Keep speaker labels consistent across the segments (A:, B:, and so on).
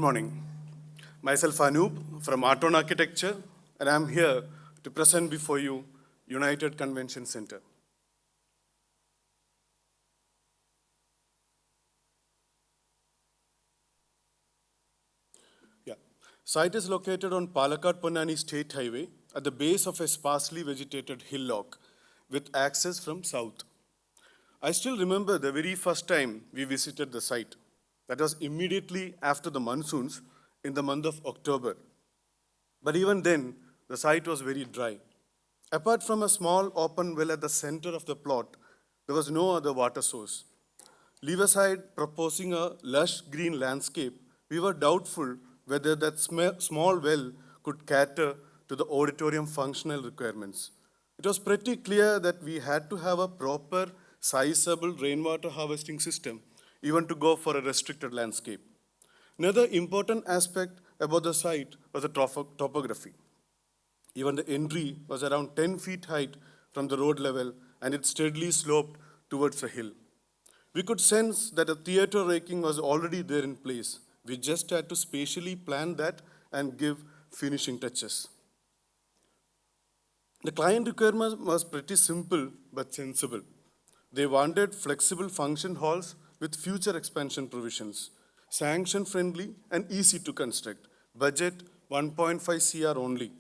A: morning. Myself Anoop from Art on Architecture, and I'm here to present before you United Convention Center. Site is located on Palakkad-Ponnani State Highway at the base of a sparsely vegetated hillock with access from south. I still remember the very first time we visited the site. That was immediately after the monsoons in the month of October. But even then, the site was very dry. Apart from a small open well at the center of the plot, there was no other water source. Leave aside proposing a lush green landscape, we were doubtful whether that small well could cater to the auditorium functional requirements. It was pretty clear that we had to have a proper, sizable rainwater harvesting system, even to go for a restricted landscape. Another important aspect about the site was the topography. Even the entry was around 10 feet height from the road level, and it steadily sloped towards a hill. We could sense that a theater raking was already there in place. We just had to spatially plan that and give finishing touches. The client requirement was pretty simple but sensible. They wanted flexible function halls with future expansion provisions, sanction friendly and easy to construct, budget 1.5 CR only.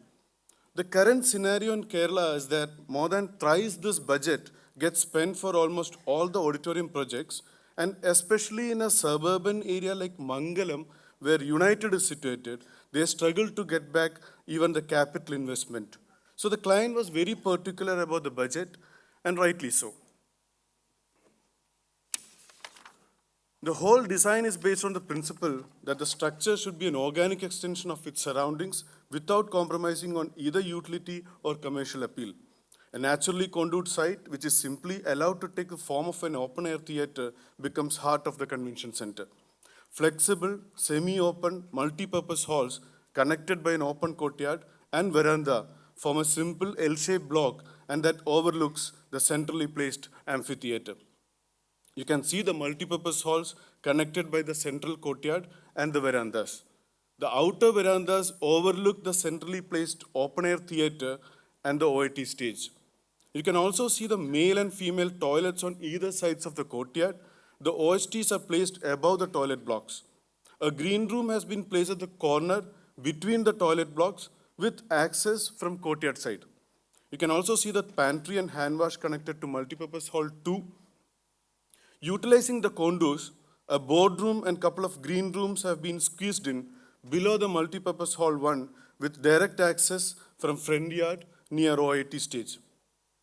A: The current scenario in Kerala is that more than thrice this budget gets spent for almost all the auditorium projects, and especially in a suburban area like Mangalam, where United is situated, they struggle to get back even the capital investment. So the client was very particular about the budget, and rightly so. The whole design is based on the principle that the structure should be an organic extension of its surroundings without compromising on either utility or commercial appeal. A naturally conduit site, which is simply allowed to take the form of an open-air theater, becomes heart of the convention center. Flexible, semi-open, multi-purpose halls connected by an open courtyard and veranda form a simple L-shaped block, and that overlooks the centrally placed amphitheater. You can see the multi-purpose halls connected by the central courtyard and the verandas. The outer verandas overlook the centrally placed open-air theater and the OIT stage. You can also see the male and female toilets on either sides of the courtyard. The OSTs are placed above the toilet blocks. A green room has been placed at the corner between the toilet blocks with access from courtyard side. You can also see the pantry and hand wash connected to multipurpose hall 2. Utilizing the condos, a boardroom and couple of green rooms have been squeezed in below the multipurpose hall 1 with direct access from front yard near OIT stage.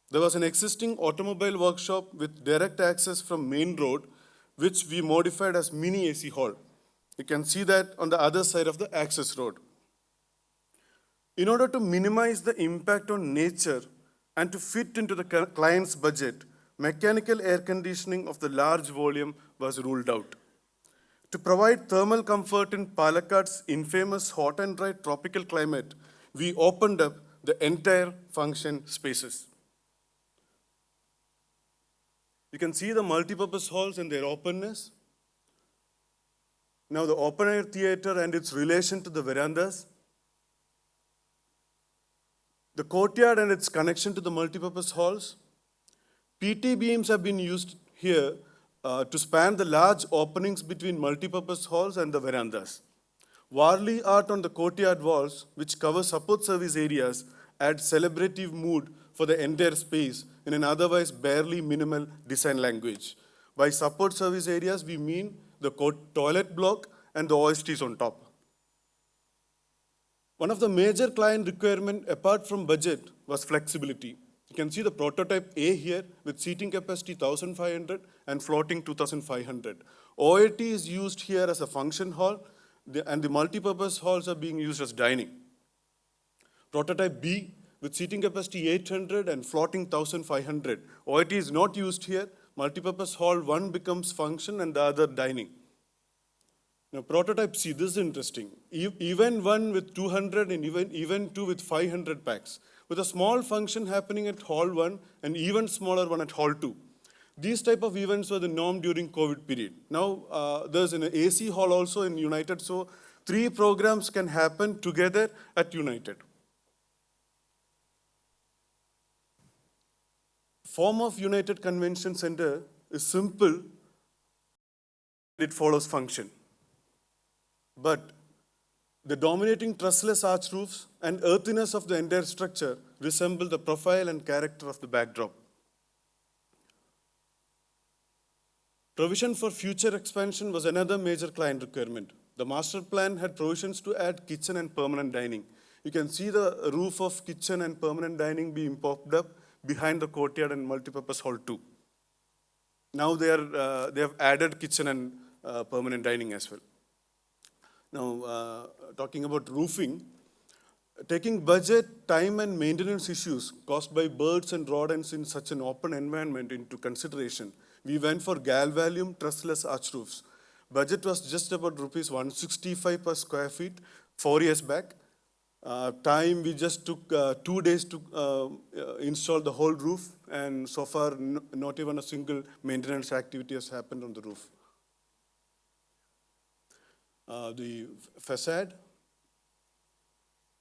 A: There was an existing automobile workshop with direct access from main road, which we modified as mini AC hall. You can see that on the other side of the access road. In order to minimize the impact on nature and to fit into the client's budget, mechanical air conditioning of the large volume was ruled out. To provide thermal comfort in Palakkad's infamous hot and dry tropical climate, we opened up the entire function spaces. You can see the multipurpose halls and their openness. Now the open-air theater and its relation to the verandas. The courtyard and its connection to the multipurpose halls. PT beams have been used here to span the large openings between multipurpose halls and the verandas. Warli art on the courtyard walls, which cover support service areas, add celebrative mood for the entire space in an otherwise barely minimal design language. By support service areas, we mean the toilet block and the OSTs on top. One of the major client requirements apart from budget was flexibility. You can see the prototype A here with seating capacity 1,500 and floating 2,500. OIT is used here as a function hall, and the multipurpose halls are being used as dining. Prototype B with seating capacity 800 and floating 1,500. OIT is not used here. Multipurpose hall 1 becomes function and the other dining. Now prototype C, this is interesting. Even 1 with 200 and even 2 with 500 packs, with a small function happening at hall 1 and even smaller one at hall 2. These type of events were the norm during COVID period. Now there's an AC hall also in United, so 3 programs can happen together at United. Form of United Convention Center is simple, it follows function. But the dominating trussless arch roofs and earthiness of the entire structure resemble the profile and character of the backdrop. Provision for future expansion was another major client requirement. The master plan had provisions to add kitchen and permanent dining. You can see the roof of kitchen and permanent dining being popped up behind the courtyard and multipurpose hall 2. Now they have added kitchen and permanent dining as well. Now, talking about roofing, taking budget, time and maintenance issues caused by birds and rodents in such an open environment into consideration, we went for galvanium trussless arch roofs. Budget was just about rupees 165 per square feet 4 years back. Time we just took 2 days to install the whole roof, and so far not even a single maintenance activity has happened on the roof. The facade,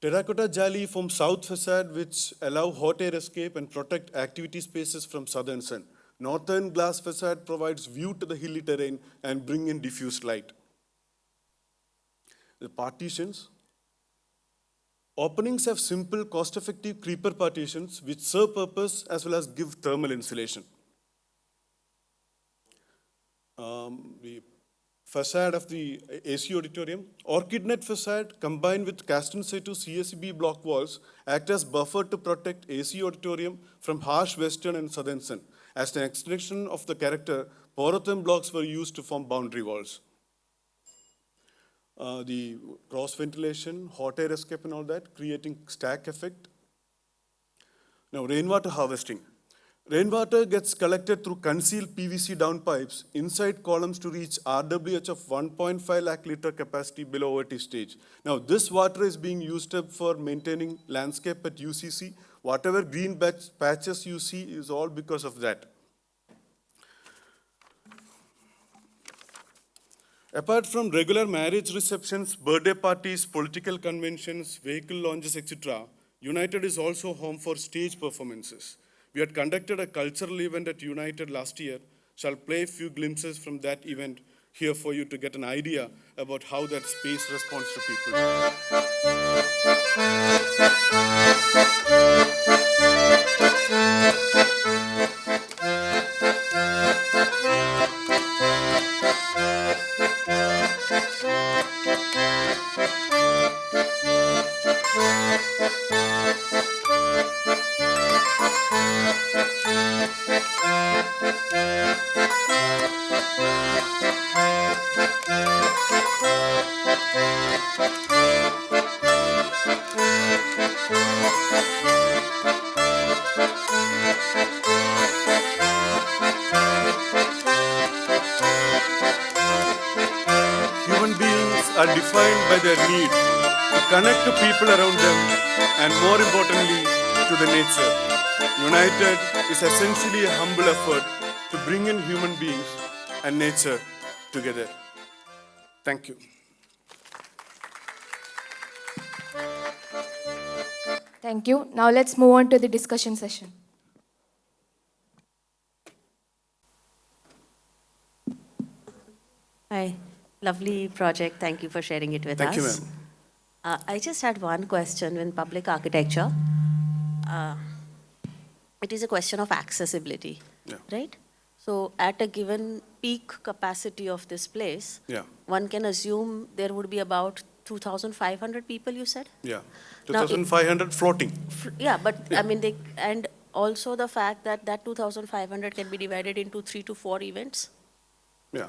A: terracotta jali from south facade which allow hot air escape and protect activity spaces from southern sun. Northern glass facade provides view to the hilly terrain and bring in diffused light. The partitions. Openings have simple, cost-effective creeper partitions which serve purpose as well as give thermal insulation. The facade of the AC auditorium, orchid net facade combined with cast in situ CSB block walls act as buffer to protect AC auditorium from harsh western and southern sun. As an extension of the character, porothem blocks were used to form boundary walls. The cross ventilation, hot air escape and all that, creating stack effect. Now, rainwater harvesting. Rainwater gets collected through concealed PVC downpipes inside columns to reach RWH of 1.5 lakh liter capacity below OT stage. Now, this water is being used up for maintaining landscape at UCC. Whatever green patches you see is all because of that. Apart from regular marriage receptions, birthday parties, political conventions, vehicle launches, etc., United is also home for stage performances. We had conducted a cultural event at United last year. Shall play a few glimpses from that event here for you to get an idea about how that space responds to people. Are defined by their need to connect to people around them and more importantly to the nature. United is essentially a humble effort to bring in human beings and nature together. Thank you.
B: Thank you. Now let's move on to the discussion session.
C: Hi. Lovely project. Thank you for sharing it with us.
A: Thank you, ma'am.
C: I just had one question in public architecture. It is a question of accessibility, right? So at a given peak capacity of this place, one can assume there would be about 2,500 people, you said?
A: Yeah, 2,500 floating.
C: But I mean, and also the fact that that 2,500 can be divided into 3 to 4 events.
A: Yeah.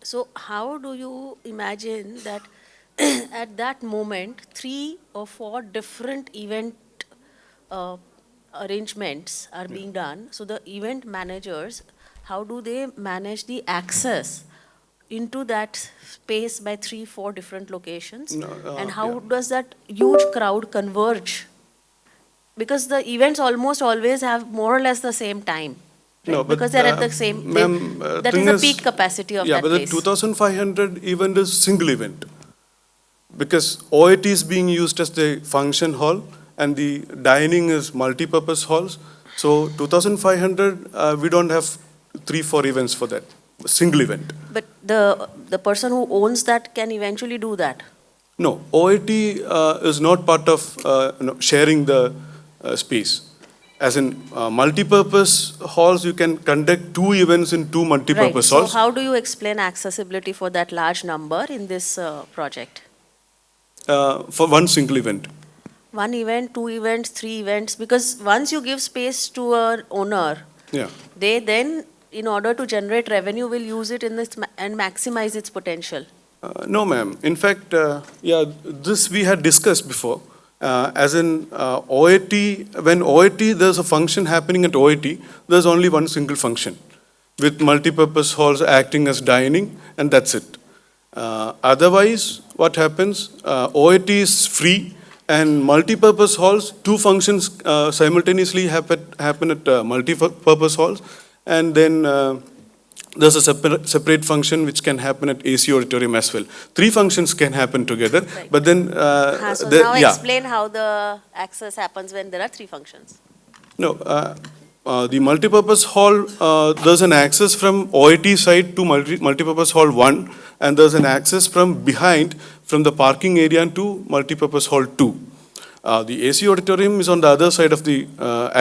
C: So how do you imagine that at that moment, 3 or 4 different event arrangements are being done? So the event managers, how do they manage the access into that space by 3, 4 different locations? And how does that huge crowd converge? Because the events almost always have more or less the same time. Right?
A: No, but
C: because they're at the same, that is the peak capacity of that place.
A: Yeah, but the 2,500 event is single event. because OIT is being used as the function hall and the dining is multi-purpose halls. So 2,500, we don't have 3-4 events for that, a single event.
C: But the person who owns that can eventually do that.
A: No, OIT is not part of sharing the space. As in multi-purpose halls, you can conduct 2 events in 2
C: Right.
A: multi-purpose
C: So
A: halls.
C: how do you explain accessibility for that large number in this project?
A: For one single event.
C: 1 event, 2 events, 3 events, because once you give space to an owner,
A: Yeah.
C: they then, in order to generate revenue, will use it in this and maximize its potential.
A: No, ma'am. In fact, yeah, this we had discussed before. As in OIT, when OIT, there's a function happening at OIT, there's only one single function with multi-purpose halls acting as dining, and that's it. Otherwise, what happens, OIT is free, and multi-purpose halls, 2 functions simultaneously happen at multi-purpose halls, and then there's a separate function which can happen at AC auditorium as well. 3 functions can happen together,
C: Right.
A: but then
C: So
A: the-
C: now
A: yeah.
C: explain how the access happens when there are 3 functions.
A: No, the multipurpose hall, there's an access from OIT side to multipurpose hall 1, and there's an access from behind, from the parking area to multipurpose hall 2. The AC auditorium is on the other side of the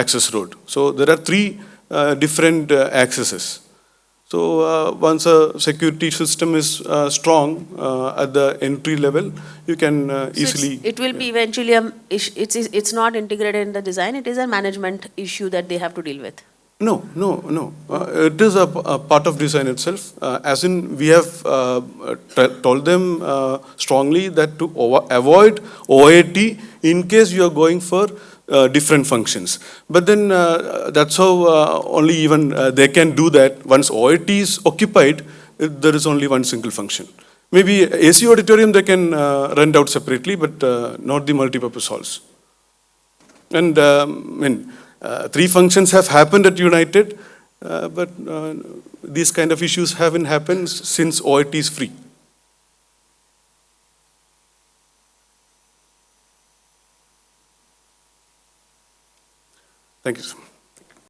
A: access road. So there are 3 different accesses. So once a security system is strong at the entry level, you can
C: So
A: easily.
C: it will be eventually, it's not integrated in the design, it is a management issue that they have to deal with.
A: No, no, no. It is a part of design itself. As in, we have told them strongly that to avoid OIT in case you are going for different functions. But then that's how only even they can do that. Once OIT is occupied, there is only one single function. Maybe AC auditorium they can rent out separately, but not the multipurpose halls. And I mean, 3 functions have happened at United, but these kind of issues haven't happened since OIT is free. Thank you, sir.